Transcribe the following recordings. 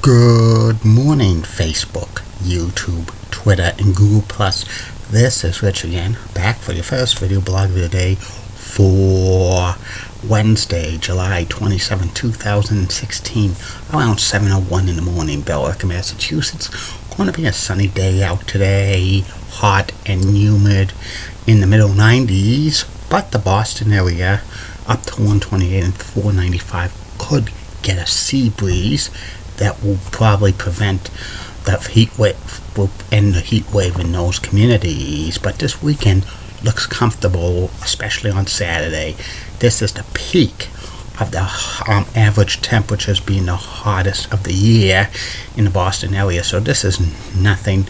Good morning, Facebook, YouTube, Twitter, and Google+. This is Rich again, back for your first video blog of the day for Wednesday, July 27, 2016, around 7:01 in the morning, Billerica, Massachusetts. Going to be a sunny day out today, hot and humid, in the middle 90s, but the Boston area, up to 128 and 495, could get a sea breeze that will probably prevent the heat wave, will end the heat wave in those communities. But this weekend looks comfortable, especially on Saturday. This is the peak of the average temperatures being the hottest of the year in the Boston area. So this is nothing.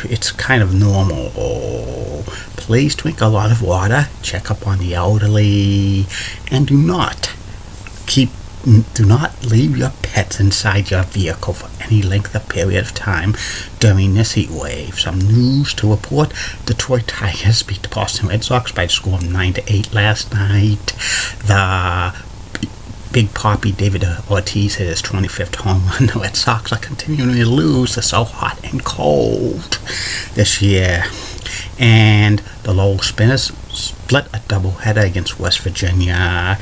It's kind of normal. Please drink a lot of water, check up on the elderly, and do not leave your pets inside your vehicle for any length of period of time during this heat wave. Some news to report: Detroit Tigers beat the Boston Red Sox by a score of 9-8 last night. The Big Papi David Ortiz hit his 25th home run. The Red Sox are continuing to lose. They're so hot and cold this year. And the Lowell Spinners split a doubleheader against West Virginia.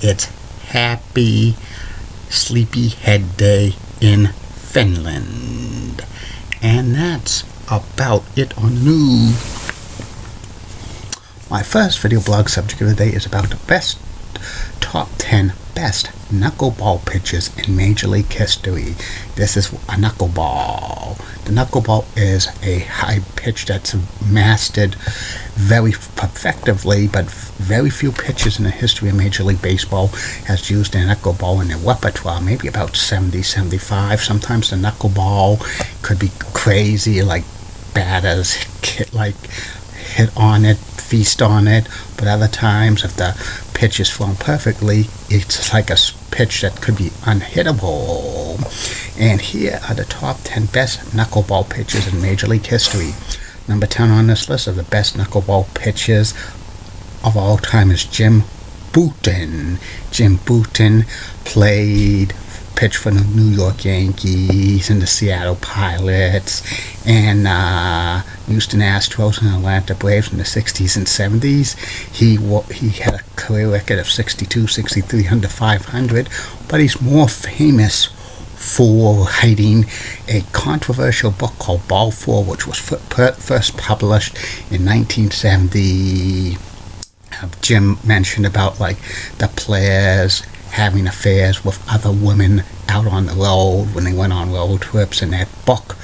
It's Happy Sleepyhead Day in Finland. And that's about it on the news. My first video blog subject of the day is about the top 10 best knuckleball pitches in Major League history. This is a knuckleball. The knuckleball is a high pitch that's mastered very effectively, but very few pitchers in the history of Major League Baseball has used a knuckleball in their repertoire. Maybe about 70, 75. Sometimes the knuckleball could be crazy, like batters hit on it, feast on it, but other times, if the pitch is flown perfectly, it's like a pitch that could be unhittable. And here are the top 10 best knuckleball pitches in Major League history. Number 10 on this list of the best knuckleball pitches of all time is Jim Bouton. Jim Bouton pitched for the New York Yankees and the Seattle Pilots and Houston Astros and Atlanta Braves in the 60s and 70s. He had a career record of 62, 63 under 500, but he's more famous for writing a controversial book called Ball 4, which was first published in 1970. Jim mentioned about the players having affairs with other women out on the road when they went on road trips, and that book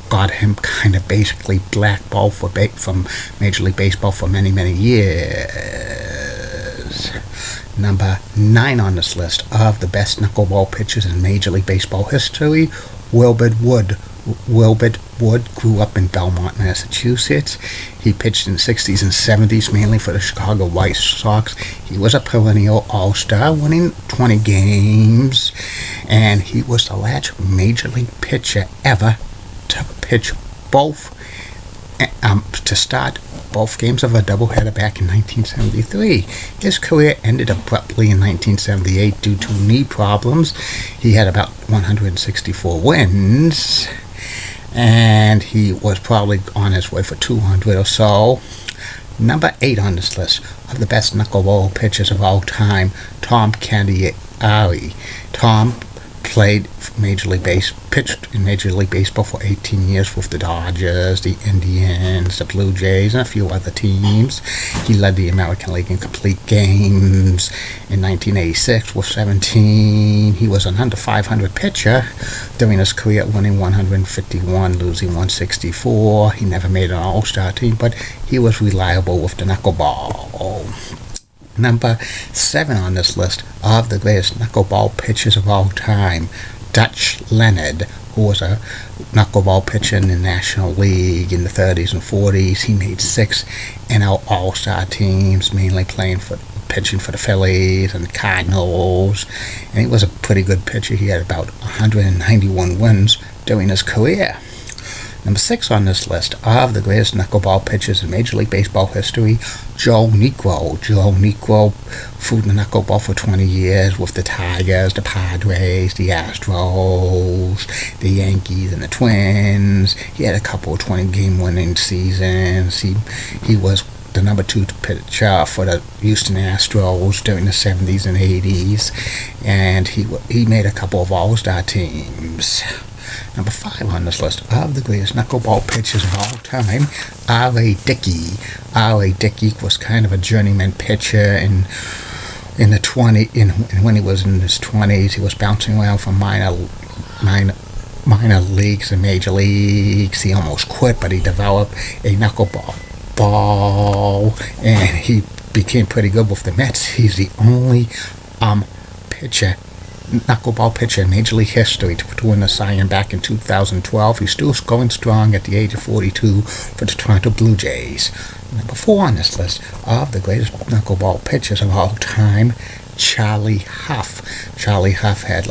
got him kind of basically blackballed from Major League Baseball for many, many years. Number 9 on this list of the best knuckleball pitchers in Major League Baseball history, Wilbert Wood. Wilbert Wood grew up in Belmont, Massachusetts. He pitched in the 60s and 70s, mainly for the Chicago White Sox. He was a perennial all-star, winning 20 games, and he was the last Major League pitcher ever to pitch to start both games of a doubleheader back in 1973. His career ended abruptly in 1978 due to knee problems. He had about 164 wins, and he was probably on his way for 200 or so. Number 8 on this list of the best knuckleball pitchers of all time, Tom Candiari. Tom pitched in Major League Baseball for 18 years with the Dodgers, the Indians, the Blue Jays, and a few other teams. He led the American League in complete games in 1986 with 17. He was an under 500 pitcher during his career, winning 151, losing 164. He never made an all-star team, but he was reliable with the knuckleball. Number 7 on this list of the greatest knuckleball pitchers of all time, Dutch Leonard, who was a knuckleball pitcher in the National League in the 30s and 40s. He made 6 NL All-Star teams, mainly pitching for the Phillies and the Cardinals, and he was a pretty good pitcher. He had about 191 wins during his career. Number 6 on this list of the greatest knuckleball pitchers in Major League Baseball history, Joe Niekro. Joe Niekro threw the knuckleball for 20 years with the Tigers, the Padres, the Astros, the Yankees, and the Twins. He had a couple of 20-game winning seasons. He was the number 2 pitcher for the Houston Astros during the 70s and 80s, and he made a couple of All-Star teams. Number 5 on this list of the greatest knuckleball pitchers of all time, R.A. Dickey. R.A. Dickey was kind of a journeyman pitcher when he was in his 20s. He was bouncing around from minor leagues and major leagues. He almost quit, but he developed a knuckleball and he became pretty good with the Mets. He's the only knuckleball pitcher in Major League history to win the Cy Young back in 2012. He's still going strong at the age of 42 for the Toronto Blue Jays. Number 4 on this list of the greatest knuckleball pitchers of all time, Charlie Hough. Charlie Hough had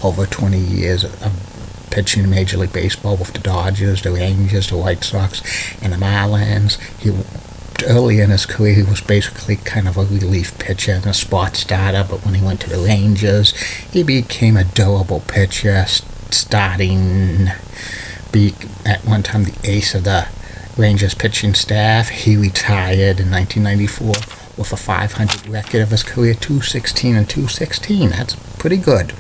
over 20 years of pitching in Major League Baseball with the Dodgers, the Rangers, the White Sox, and the Marlins. Early in his career, he was basically kind of a relief pitcher and a spot starter, but when he went to the Rangers, he became a durable pitcher, starting at one time the ace of the Rangers pitching staff. He retired in 1994 with a 500 record of his career, 216 and 216. That's pretty good.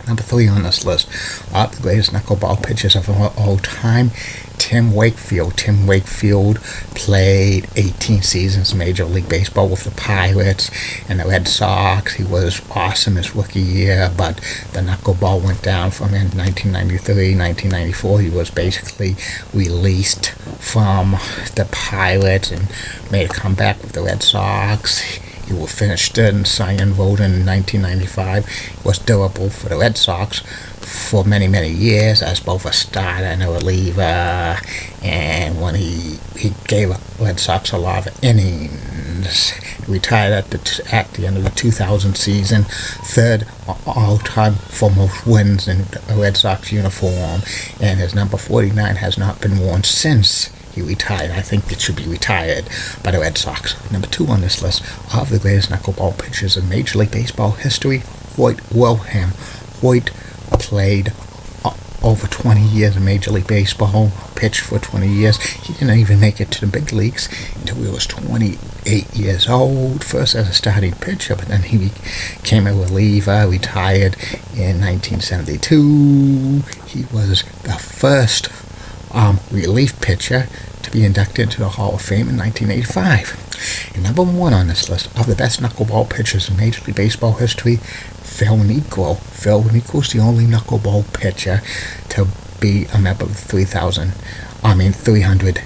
Number 3 on this list of the greatest knuckleball pitchers of all time, Tim Wakefield. Tim Wakefield played 18 seasons in Major League Baseball with the Pirates and the Red Sox. He was awesome his rookie year, but the knuckleball went down from him in 1993, 1994. He was basically released from the Pirates and made a comeback with the Red Sox. He was finished third in Cy Young voting in 1995. He was durable for the Red Sox for many, many years as both a starter and a reliever. And when he gave the Red Sox a lot of innings, he retired at the end of the 2000 season, third all-time for most wins in a Red Sox uniform. And his number 49 has not been worn since he retired. I think it should be retired by the Red Sox. Number 2 on this list of the greatest knuckleball pitchers in Major League Baseball history, Hoyt Wilhelm. Hoyt played over 20 years in Major League Baseball, pitched for 20 years. He didn't even make it to the big leagues until he was 28 years old, first as a starting pitcher, but then he became a reliever, retired in 1972. He was the first relief pitcher to be inducted into the Hall of Fame in 1985. And number 1 on this list of the best knuckleball pitchers in Major League Baseball history, Phil Niekro. Phil Niekro is the only knuckleball pitcher to be a member of the 300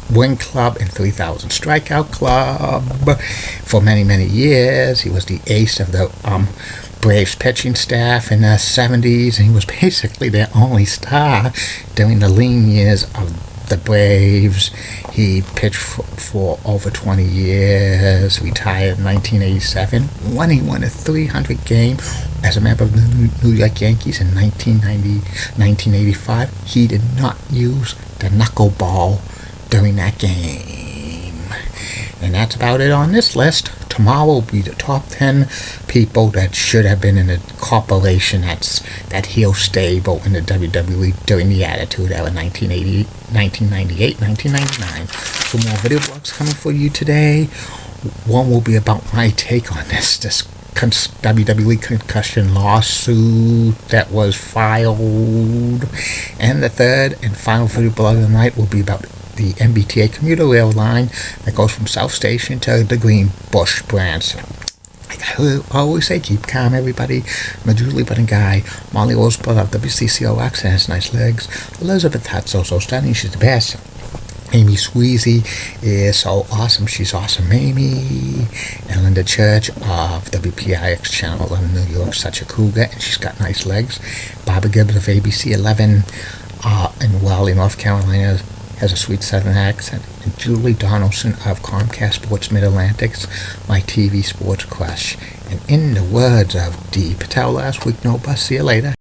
win club and 3,000 strikeout club for many, many years. He was the ace of the Braves pitching staff in the 70s, and he was basically their only star during the lean years of the Braves. He pitched for over 20 years, retired in 1987, when he won a 300 game as a member of the New York Yankees in 1985. He did not use the knuckleball during that game. And that's about it on this list. Tomorrow will be the top 10 people that should have been in the corporation that heel stable in the WWE during the Attitude Era, 1998, 1999. Some more video blogs coming for you today. One will be about my take on this WWE concussion lawsuit that was filed. And the third and final video blog of the night will be about the MBTA commuter rail line that goes from South Station to the Greenbush branch. Like I always say, keep calm, everybody. I'm a Julie Button guy. Molly Rosebud of WCCOX has nice legs. Elizabeth Hutz so stunning, she's the best. Amy Sweezy is so awesome, she's awesome Amy. And Linda Church of WPIX Channel 11 New York, such a cougar, and she's got nice legs. Barbara Gibbs of ABC 11 in Raleigh, North Carolina, has a sweet southern accent. And Julie Donaldson of Comcast Sports Mid-Atlantic's my TV sports crush. And in the words of Dee Patel last week, no bus, see you later.